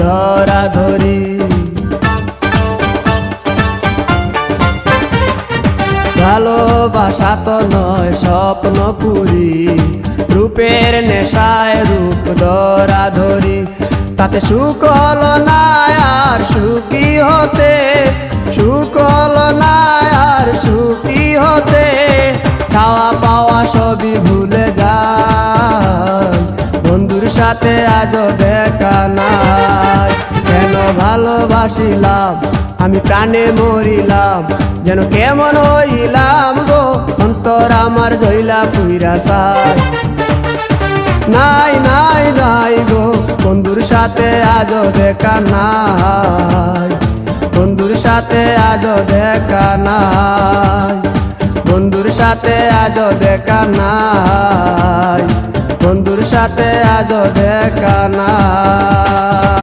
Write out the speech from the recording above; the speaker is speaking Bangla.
ধরা ধরি। ভালোবাসা তো নয় স্বপ্ন পুরি, রূপের নেশায় রূপ ধরা ধরি। তাতে সুখ হলো না আর সুখী হতে, সুখ হলো না আর সুখী হতে। খাওয়া পাওয়া সবই ভুলে যায়, বন্ধুর সাথে আজও দেখা নাই। কেন ভালোবাসিলাম আমি প্রাণে মরিলাম, যেন কেমন হইলাম গো অন্তর আমার জইলা পুইরা চায়। নাই নাই নাই গো বন্ধুর সাথে আজও দেখা নাই, বন্ধুর সাথে আজও দেখা নাই, বন্ধুর সাথে আজও দেখা নাই, বন্ধুর সাথে আজও দেখা নাই।